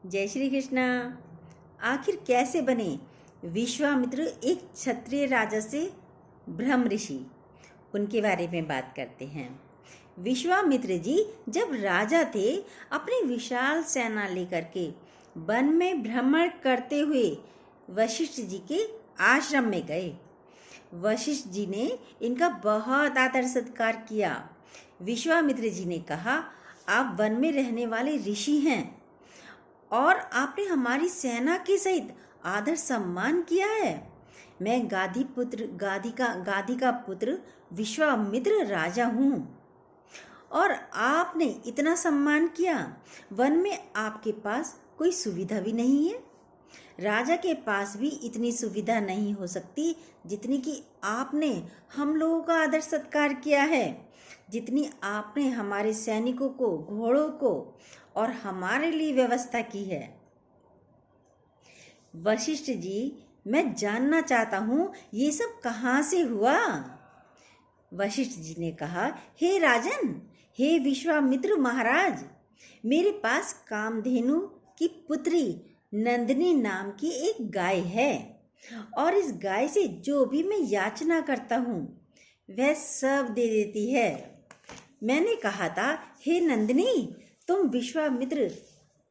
जय श्री कृष्णा। आखिर कैसे बने विश्वामित्र एक क्षत्रिय राजा से ब्रह्म ऋषि, उनके बारे में बात करते हैं। विश्वामित्र जी जब राजा थे, अपनी विशाल सेना लेकर के वन में भ्रमण करते हुए वशिष्ठ जी के आश्रम में गए। वशिष्ठ जी ने इनका बहुत आदर सत्कार किया। विश्वामित्र जी ने कहा, आप वन में रहने वाले ऋषि हैं और आपने हमारी सेना के सहित आदर सम्मान किया है। मैं गादी का पुत्र विश्वामित्र राजा हूँ और आपने इतना सम्मान किया। वन में आपके पास कोई सुविधा भी नहीं है। राजा के पास भी इतनी सुविधा नहीं हो सकती जितनी कि आपने हम लोगों का आदर सत्कार किया है, जितनी आपने हमारे सैनिकों को, घोड़ों को और हमारे लिए व्यवस्था की है। वशिष्ठ जी, मैं जानना चाहता हूँ ये सब कहाँ से हुआ? वशिष्ठ जी ने कहा, हे राजन, हे विश्वामित्र महाराज, मेरे पास कामधेनु की पुत्री नंदिनी नाम की एक गाय है और इस गाय से जो भी मैं याचना करता हूँ वह सब दे देती है। मैंने कहा था, हे नंदिनी, तुम विश्वामित्र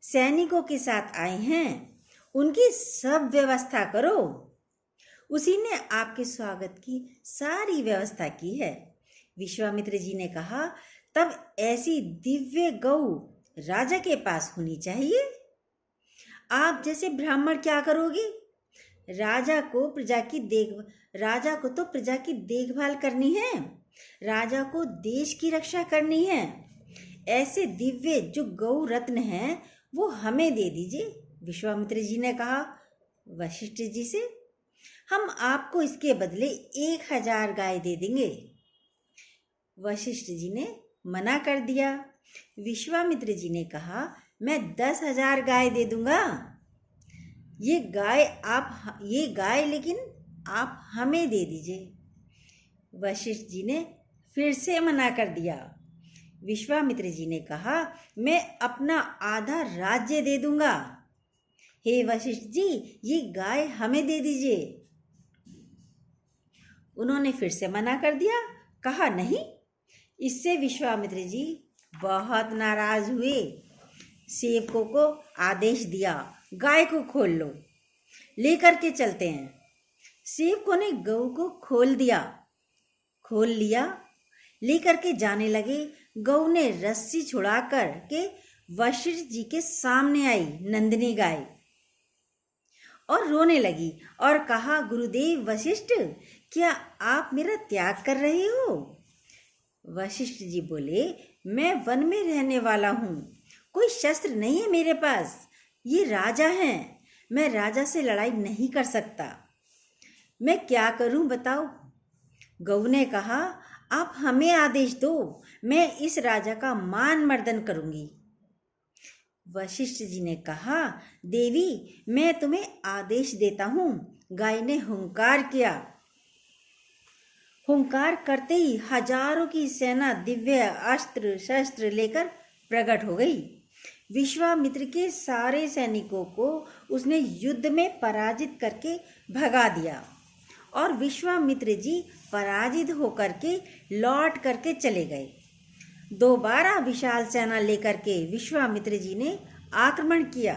सैनिकों के साथ आए हैं, उनकी सब व्यवस्था करो। उसी ने आपके स्वागत की सारी व्यवस्था की है। विश्वामित्र जी ने कहा, तब ऐसी दिव्य गौ राजा के पास होनी चाहिए। आप जैसे ब्राह्मण क्या करोगे? राजा को तो प्रजा की देखभाल करनी है, राजा को देश की रक्षा करनी है। ऐसे दिव्य जो गौ रत्न हैं वो हमें दे दीजिए। विश्वामित्र जी ने कहा वशिष्ठ जी से, हम आपको इसके बदले 1000 गाय दे देंगे। वशिष्ठ जी ने मना कर दिया। विश्वामित्र जी ने कहा, मैं 10,000 गाय दे दूंगा। ये गाय लेकिन आप हमें दे दीजिए। वशिष्ठ जी ने फिर से मना कर दिया। विश्वामित्र जी ने कहा, मैं अपना आधा राज्य दे दूंगा। हे वशिष्ठ जी, ये गाय हमें दे दीजिए। उन्होंने फिर से मना कर दिया, कहा नहीं। इससे विश्वामित्र जी बहुत नाराज हुए। सेवकों को आदेश दिया, गाय को खोल लो, लेकर के चलते हैं। सेवकों ने गौ को खोल लिया, लेकर के जाने लगे। गौ ने रस्सी छुड़ा कर के वशिष्ठ जी के सामने आई नंदिनी गाय और रोने लगी और कहा, गुरुदेव वशिष्ठ, क्या आप मेरा त्याग कर रहे हो? वशिष्ठ जी बोले, मैं वन में रहने वाला हूँ, कोई शस्त्र नहीं है मेरे पास। ये राजा हैं, मैं राजा से लड़ाई नहीं कर सकता। मैं क्या करूं बताओ? गौ ने कहा, आप हमें आदेश दो, मैं इस राजा का मान मर्दन करूंगी। वशिष्ठ जी ने कहा, देवी, मैं तुम्हें आदेश देता हूँ। गाय ने हुंकार किया। हुंकार करते ही हजारों की सेना दिव्य अस्त्र शस्त्र लेकर प्रकट हो गई। विश्वामित्र के सारे सैनिकों को उसने युद्ध में पराजित करके भगा दिया और विश्वामित्र जी पराजित होकर के लौट करके चले गए। दोबारा विशाल सेना लेकर के विश्वामित्र जी ने आक्रमण किया।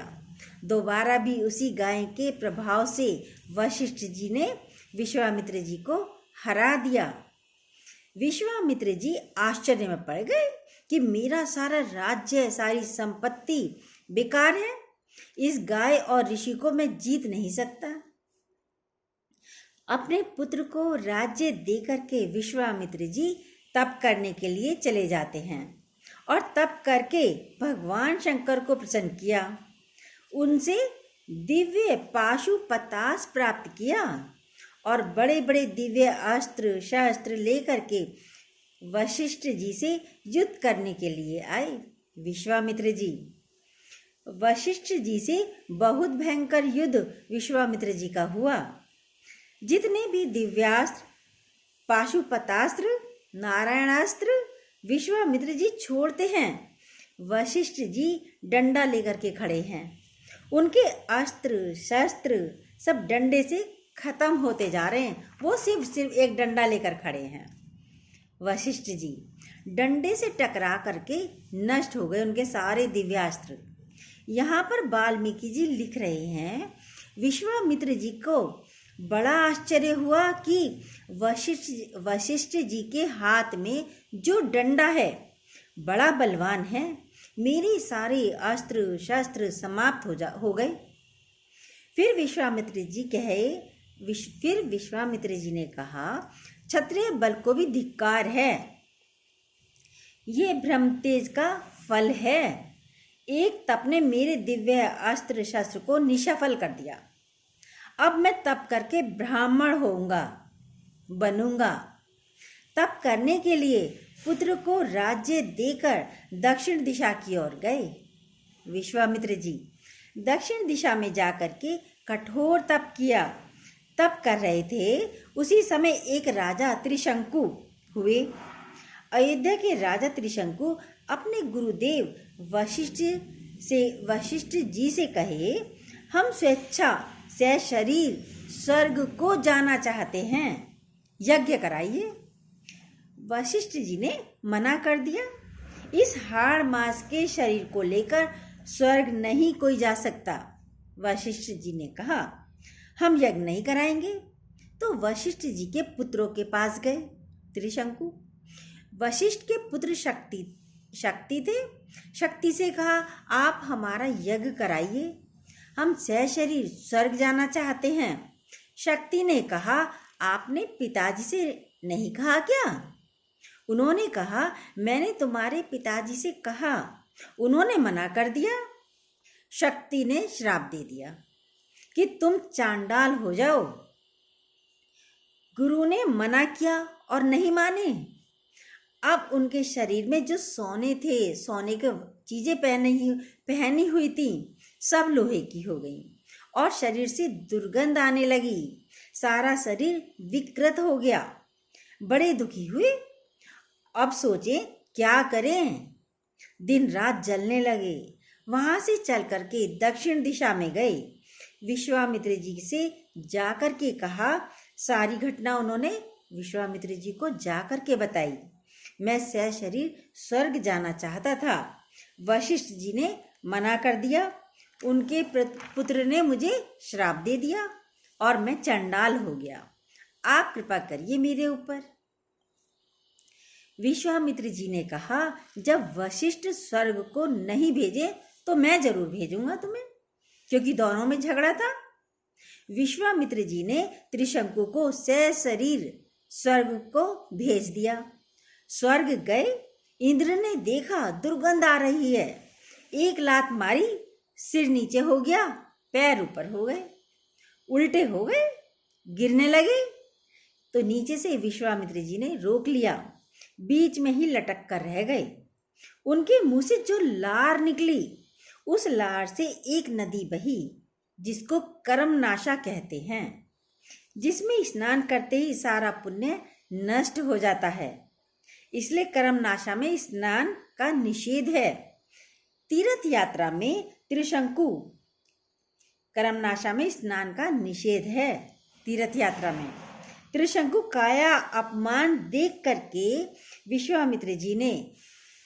दोबारा भी उसी गाय के प्रभाव से वशिष्ठ जी ने विश्वामित्र जी को हरा दिया। विश्वामित्र जी आश्चर्य में पड़ गए कि मेरा सारा राज्य, सारी संपत्ति बेकार है। इस गाय और ऋषि को मैं जीत नहीं सकता। अपने पुत्र को राज्य देकर के विश्वामित्र जी तप करने के लिए चले जाते हैं और तप करके भगवान शंकर को प्रसन्न किया। उनसे दिव्य पाशुपतास्त्र प्राप्त किया और बड़े बड़े दिव्य अस्त्र शस्त्र लेकर के वशिष्ठ जी से युद्ध करने के लिए आए। विश्वामित्र जी वशिष्ठ जी से बहुत भयंकर युद्ध विश्वामित्र जी का हुआ। जितने भी दिव्यास्त्र, पाशुपतास्त्र, नारायणास्त्र विश्वामित्र जी छोड़ते हैं, वशिष्ठ जी डंडा लेकर के खड़े हैं उनके अस्त्र शस्त्र सब डंडे से खत्म होते जा रहे हैं। वो सिर्फ एक डंडा लेकर खड़े हैं। वशिष्ठ जी डंडे से टकरा करके नष्ट हो गए उनके सारे दिव्यास्त्र। यहाँ पर वाल्मीकि जी लिख रहे हैं, विश्वामित्र जी को बड़ा आश्चर्य हुआ कि वशिष्ठ जी के हाथ में जो डंडा है बड़ा बलवान है। मेरे सारे अस्त्र शस्त्र समाप्त हो गए। फिर विश्वामित्र जी ने कहा, क्षत्रिय बल को भी धिक्कार है। ये ब्रह्मतेज का फल है। एक तप ने मेरे दिव्य अस्त्र शस्त्र को निष्फल कर दिया। अब मैं तप करके ब्राह्मण बनूंगा। तप करने के लिए पुत्र को राज्य देकर दक्षिण दिशा की ओर गए। विश्वामित्र जी दक्षिण दिशा में जाकर के कठोर तप किया। तप कर रहे थे, उसी समय एक राजा त्रिशंकु हुए। अयोध्या के राजा त्रिशंकु अपने गुरुदेव वशिष्ठ जी से कहे, हम स्वेच्छा से शरीर स्वर्ग को जाना चाहते हैं, यज्ञ कराइए। वशिष्ठ जी ने मना कर दिया। इस हाड़ मास के शरीर को लेकर स्वर्ग नहीं कोई जा सकता। वशिष्ठ जी ने कहा, हम यज्ञ नहीं कराएंगे। तो वशिष्ठ जी के पुत्रों के पास गए त्रिशंकु। वशिष्ठ के पुत्र शक्ति थे। शक्ति से कहा, आप हमारा यज्ञ कराइए, हम सशरीर स्वर्ग जाना चाहते हैं। शक्ति ने कहा, आपने पिताजी से नहीं कहा क्या? उन्होंने कहा, मैंने तुम्हारे पिताजी से कहा, उन्होंने मना कर दिया। शक्ति ने श्राप दे दिया कि तुम चांडाल हो जाओ। गुरु ने मना किया और नहीं माने। अब उनके शरीर में जो सोने की चीजें पहनी हुई थी, सब लोहे की हो गई और शरीर से दुर्गंध आने लगी। सारा शरीर विकृत हो गया। बड़े दुखी हुए। अब सोचे क्या करें। दिन रात जलने लगे। वहां से चल करके दक्षिण दिशा में गए। विश्वामित्र जी से जाकर के कहा, सारी घटना उन्होंने विश्वामित्र जी को जाकर के बताई। मैं सशरीर स्वर्ग जाना चाहता था, वशिष्ठ जी ने मना कर दिया। उनके पुत्र ने मुझे श्राप दे दिया और मैं चंडाल हो गया। आप कृपा करिए मेरे ऊपर। विश्वामित्र जी ने कहा, जब वशिष्ठ स्वर्ग को नहीं भेजे तो मैं जरूर भेजूंगा तुम्हें, क्योंकि दोनों में झगड़ा था। विश्वामित्र जी ने त्रिशंकु को सशरीर स्वर्ग को भेज दिया। स्वर्ग गए। इंद्र ने देखा दुर्गंध आ रही है। एक लात मारी, सिर नीचे हो गया, पैर ऊपर हो गए, उल्टे हो गए, गिरने लगे। तो नीचे से विश्वामित्र जी ने रोक लिया। बीच में ही लटक कर रह गए। उनके मुंह से जो लार निकली, उस लार से एक नदी बही, जिसको कर्मनाशा कहते हैं, जिसमें स्नान करते ही सारा पुण्य नष्ट हो जाता है। इसलिए कर्मनाशा में स्नान का निषेध है। तीर्थ यात्रा में त्रिशंकु कर्मनाशा में स्नान का निषेध है। तीर्थ यात्रा में त्रिशंकु काया अपमान देख करके विश्वामित्र जी ने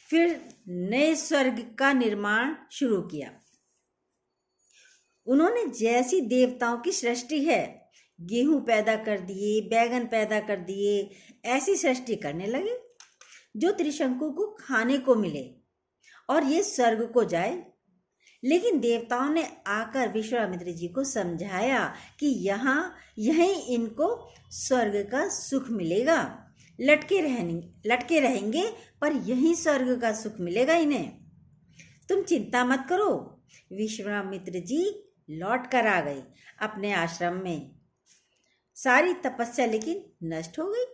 फिर नए स्वर्ग का निर्माण शुरू किया। उन्होंने जैसी देवताओं की सृष्टि है, गेहूं पैदा कर दिए, बैगन पैदा कर दिए, ऐसी सृष्टि करने लगे जो त्रिशंकु को खाने को मिले और ये स्वर्ग को जाए। लेकिन देवताओं ने आकर विश्वामित्र जी को समझाया कि यहीं इनको स्वर्ग का सुख मिलेगा। लटके रहेंगे पर यहीं स्वर्ग का सुख मिलेगा इन्हें। तुम चिंता मत करो। विश्वामित्र जी लौट कर आ गए अपने आश्रम में। सारी तपस्या लेकिन नष्ट हो गई,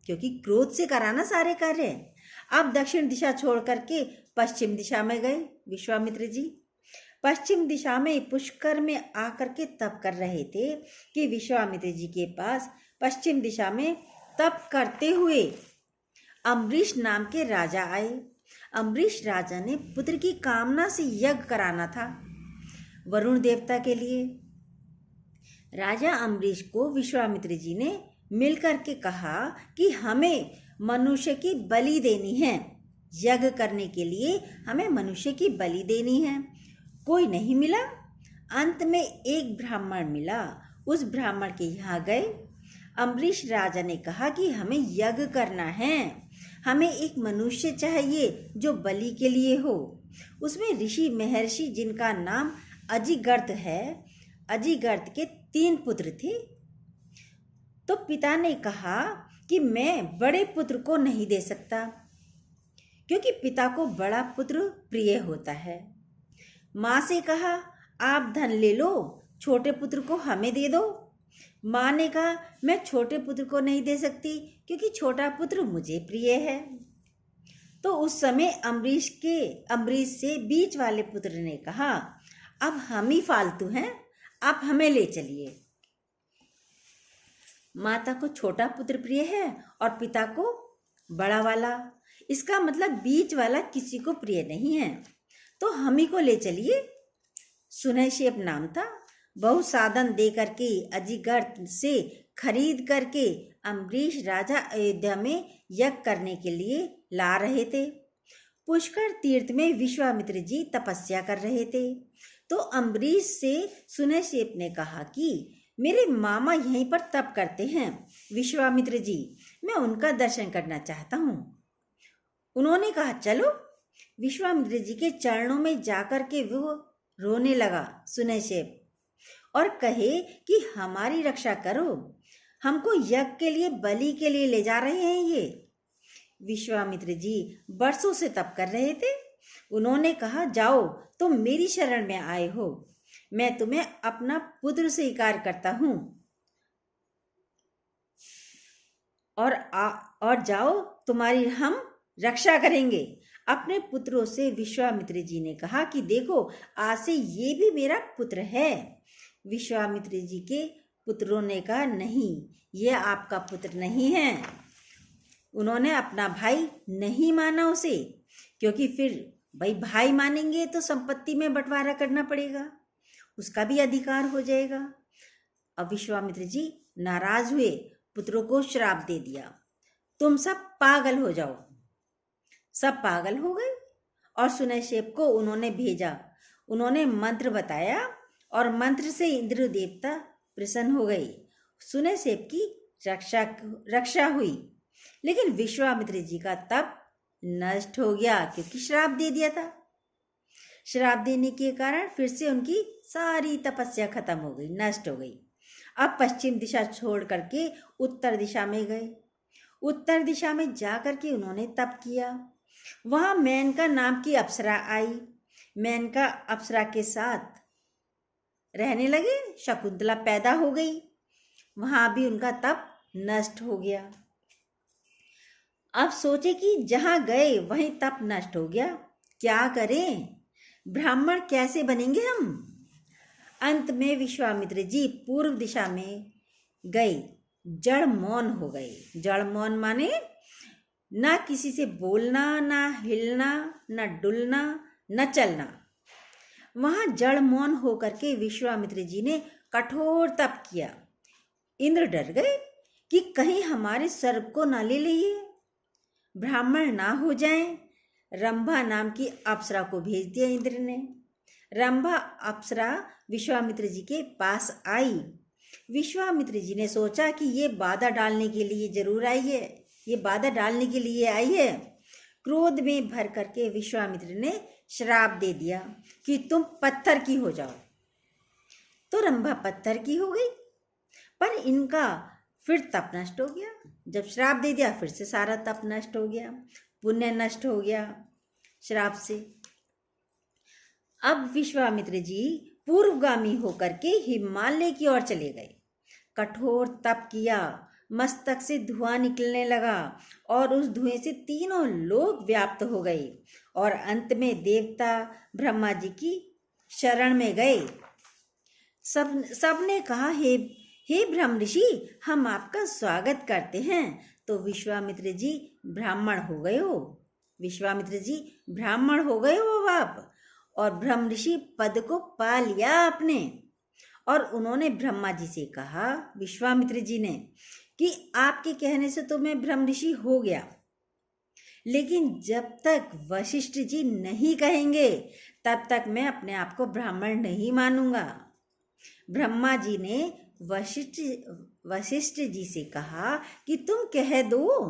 क्योंकि क्रोध से कराना सारे कार्य। अब दक्षिण दिशा छोड़ करके पश्चिम दिशा में गए विश्वामित्र जी। पश्चिम दिशा में पुष्कर में आकर के तप कर रहे थे कि विश्वामित्र जी के पास पश्चिम दिशा में तप करते हुए अम्बरीश नाम के राजा आए। अम्बरीश राजा ने पुत्र की कामना से यज्ञ कराना था। वरुण देवता के लिए। राजा अम्बरीश को विश्वामित्र जी ने मिलकर के कहा कि हमें मनुष्य की बलि देनी है, यज्ञ करने के लिए हमें मनुष्य की बलि देनी है। कोई नहीं मिला। अंत में एक ब्राह्मण मिला। उस ब्राह्मण के यहाँ गए। अम्बरीश राजा ने कहा कि हमें यज्ञ करना है, हमें एक मनुष्य चाहिए जो बलि के लिए हो। उसमें ऋषि महर्षि जिनका नाम अजिगर्त है, अजिगर्त के 3 पुत्र थे। तो पिता ने कहा कि मैं बड़े पुत्र को नहीं दे सकता, क्योंकि पिता को बड़ा पुत्र प्रिय होता है। माँ से कहा आप धन ले लो, छोटे पुत्र को हमें दे दो। माँ ने कहा मैं छोटे पुत्र को नहीं दे सकती, क्योंकि छोटा पुत्र मुझे प्रिय है। तो उस समय अम्बरीश से बीच वाले पुत्र ने कहा अब हम ही फालतू हैं, आप हमें ले चलिए। माता को छोटा पुत्र प्रिय है और पिता को बड़ा वाला, इसका मतलब बीच वाला किसी को प्रिय नहीं है, तो हम ही को ले चलिए। सुनैशेप नाम था। बहुत साधन दे करके अजिगर्त से खरीद करके अम्बरीश राजा अयोध्या में यज्ञ करने के लिए ला रहे थे। पुष्कर तीर्थ में विश्वामित्र जी तपस्या कर रहे थे। तो अम्बरीश से सुनैशेप ने कहा कि मेरे मामा यहीं पर तप करते हैं विश्वामित्र जी, मैं उनका दर्शन करना चाहता हूँ। उन्होंने कहा चलो। विश्वामित्र जी के चरणों में जाकर के वो रोने लगा सुनैशेप, और कहे कि हमारी रक्षा करो, हमको यज्ञ के लिए बलि के लिए ले जा रहे हैं ये। विश्वामित्र जी बरसों से तप कर रहे थे। उन्होंने कहा जाओ, तुम मेरी शरण में आए हो, मैं तुम्हें अपना पुत्र स्वीकार करता हूँ, और जाओ, तुम्हारी हम रक्षा करेंगे। अपने पुत्रों से विश्वामित्र जी ने कहा कि देखो आज से ये भी मेरा पुत्र है। विश्वामित्र जी के पुत्रों ने कहा नहीं, ये आपका पुत्र नहीं है। उन्होंने अपना भाई नहीं माना उसे, क्योंकि फिर भाई भाई मानेंगे तो संपत्ति में बंटवारा करना पड़ेगा, उसका भी अधिकार हो जाएगा। अब विश्वामित्र जी नाराज हुए, पुत्रों को श्राप दे दिया, तुम सब पागल हो जाओ। सब पागल हो गए और सुनैशेप को उन्होंने भेजा। उन्होंने मंत्र बताया और मंत्र से इंद्र देवता प्रसन्न हो गए। सुनैशेप की रक्षा हुई, लेकिन विश्वामित्र जी का तप नष्ट हो गया, क्योंकि श्राप दे दिया था। श्राप देने के कारण फिर से उनकी सारी तपस्या खत्म हो गई, नष्ट हो गई। अब पश्चिम दिशा छोड़ करके उत्तर दिशा में गए। उत्तर दिशा में जा करके उन्होंने तप किया। वहां मेनका नाम की अप्सरा आई। मेनका अप्सरा के साथ रहने लगे, शकुंतला पैदा हो गई। वहां भी उनका तप नष्ट हो गया। अब सोचे कि जहां गए वहीं तप नष्ट हो गया, क्या करें, ब्राह्मण कैसे बनेंगे हम। अंत में विश्वामित्र जी पूर्व दिशा में गए, जड़ मौन हो गए। जड़ मौन माने ना किसी से बोलना, ना हिलना, ना डुलना, न चलना। वहां जड़ मौन होकर के विश्वामित्र जी ने कठोर तप किया। इंद्र डर गए कि कहीं हमारे सर्प को ना ले लिए, ब्राह्मण ना हो जाएं। रंभा नाम की अप्सरा को भेज दिया इंद्र ने। रंभा अप्सरा विश्वामित्र जी के पास आई। विश्वामित्र जी ने सोचा कि ये बाधा डालने के लिए जरूर आई है, ये बाधा डालने के लिए आई है। क्रोध में भर करके विश्वामित्र ने श्राप दे दिया कि तुम पत्थर की हो जाओ। तो रंभा पत्थर की हो गई, पर इनका फिर तप नष्ट हो गया। जब श्राप दे दिया फिर से सारा तप नष्ट हो गया, पुण्य नष्ट हो गया श्राप से। अब विश्वामित्र जी पूर्वगामी होकर के हिमालय की ओर चले गए। कठोर तप किया, मस्तक से धुआं निकलने लगा और उस धुएं से तीनों लोक व्याप्त हो गए और अंत में देवता ब्रह्मा जी की शरण में गए। सब ने कहा हे ब्रह्म ऋषि, हम आपका स्वागत करते हैं। तो विश्वामित्र जी ब्राह्मण हो गए हो, विश्वामित्र जी ब्राह्मण हो गए हो आप, और ब्रह्म ऋषि पद को पा लिया आपने। और उन्होंने ब्रह्मा जी से कहा, विश्वामित्र जी ने, कि आपके कहने से तो मैं ब्रह्म ऋषि हो गया, लेकिन जब तक वशिष्ठ जी नहीं कहेंगे तब तक मैं अपने आप को ब्राह्मण नहीं मानूंगा। ब्रह्मा जी ने वशिष्ठ जी से कहा कि तुम कह दो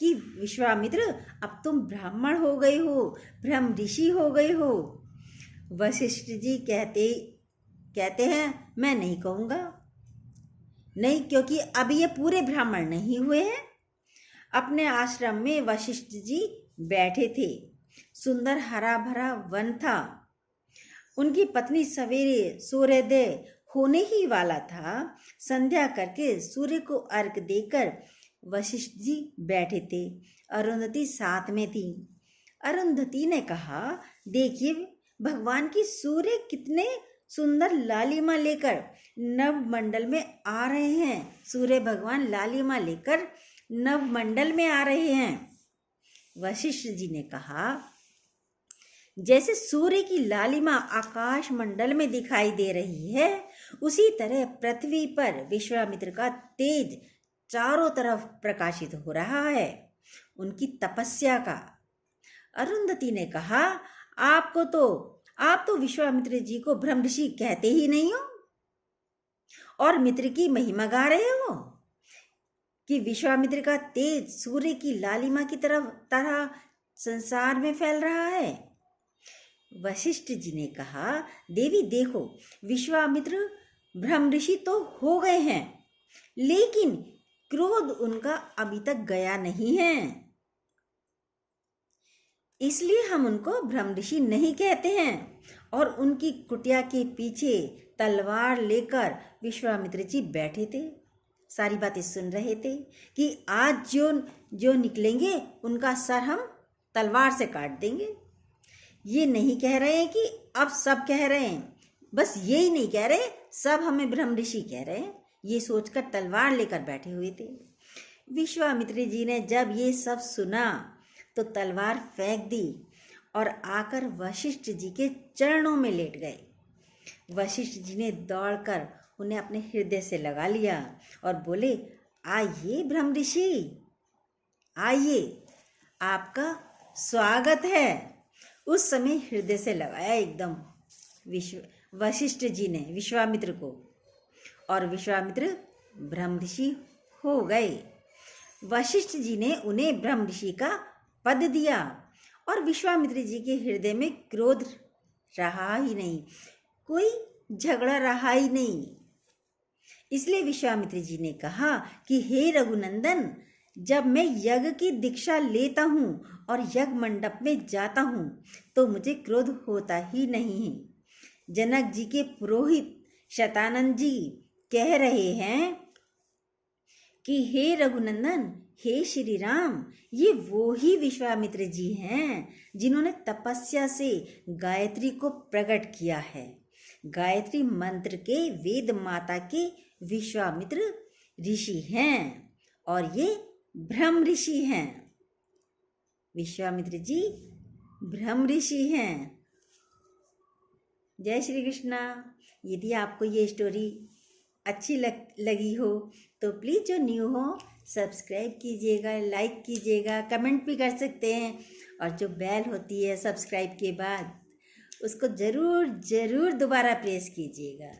कि विश्वामित्र अब तुम ब्राह्मण हो गए हो, ब्रह्म ऋषि हो गए हो। वशिष्ठ जी कहते हैं मैं नहीं कहूँगा, नहीं, क्योंकि अब ये पूरे ब्राह्मण नहीं हुए हैं। अपने आश्रम में वशिष्ठ जी बैठे थे। सुंदर हरा भरा वन था। उनकी पत्नी सवेरे सूर्योदय होने ही वाला था। संध्या करके सूर्य को अर्घ्य देकर वशिष्ठ जी बैठे थे। अरुंधति साथ में थी। अरुंधति ने कहा, देखिए भगवान की सूर्य कितने सुंदर लालिमा लेकर नवमंडल में आ रहे हैं। सूर्य भगवान लालिमा लेकर नवमंडल में आ रहे हैं। वशिष्ठ जी ने कहा, जैसे सूर्य की लालिमा आकाश मंडल में दिखाई दे रही है, उसी तरह पृथ्वी पर विश्वामित्र का तेज चारों तरफ प्रकाशित हो रहा है, उनकी तपस्या का। अरुंधति ने कहा, आप तो विश्वामित्र जी को ब्रह्म ऋषि कहते ही नहीं हो और मित्र की महिमा गा रहे हो कि विश्वामित्र का तेज सूर्य की लालिमा की तरह संसार में फैल रहा है। वशिष्ठ जी ने कहा, देवी देखो, विश्वामित्र ब्रह्म ऋषि तो हो गए हैं, लेकिन क्रोध उनका अभी तक गया नहीं है, इसलिए हम उनको ब्रह्म ऋषि नहीं कहते हैं। और उनकी कुटिया के पीछे तलवार लेकर विश्वामित्र जी बैठे थे, सारी बातें सुन रहे थे कि आज जो निकलेंगे उनका सर हम तलवार से काट देंगे। ये नहीं कह रहे हैं कि अब सब कह रहे हैं, बस यही नहीं कह रहे सब हमें ब्रह्म ऋषि कह रहे हैं, ये सोचकर तलवार लेकर बैठे हुए थे। विश्वामित्र जी ने जब ये सब सुना तो तलवार फेंक दी और आकर वशिष्ठ जी के चरणों में लेट गए। वशिष्ठ जी ने दौड़कर उन्हें अपने हृदय से लगा लिया और बोले, आइए ब्रह्म ऋषि, आइए, आपका स्वागत है। उस समय हृदय से लगाया एकदम वशिष्ठ जी ने विश्वामित्र को, और विश्वामित्र ब्रह्म ऋषि हो गए। वशिष्ठ जी ने उन्हें ब्रह्म ऋषि का पद दिया और विश्वामित्र जी के हृदय में क्रोध रहा ही नहीं, कोई झगड़ा रहा ही नहीं। इसलिए विश्वामित्र जी ने कहा कि हे रघुनंदन, जब मैं यज्ञ की दीक्षा लेता हूँ और यज्ञ मंडप में जाता हूँ तो मुझे क्रोध होता ही नहीं है। जनक जी के पुरोहित शतानंद जी कह रहे हैं कि हे रघुनंदन, हे श्री राम, ये वो ही विश्वामित्र जी हैं जिन्होंने तपस्या से गायत्री को प्रकट किया है। गायत्री मंत्र के वेद माता के विश्वामित्र ऋषि हैं और ये ब्रह्म ऋषि हैं। विश्वामित्र जी ब्रह्म ऋषि हैं। जय श्री कृष्णा। यदि आपको ये स्टोरी अच्छी लगी हो तो प्लीज़ जो न्यू हो सब्सक्राइब कीजिएगा, लाइक कीजिएगा, कमेंट भी कर सकते हैं, और जो बेल होती है सब्सक्राइब के बाद उसको ज़रूर दोबारा प्रेस कीजिएगा।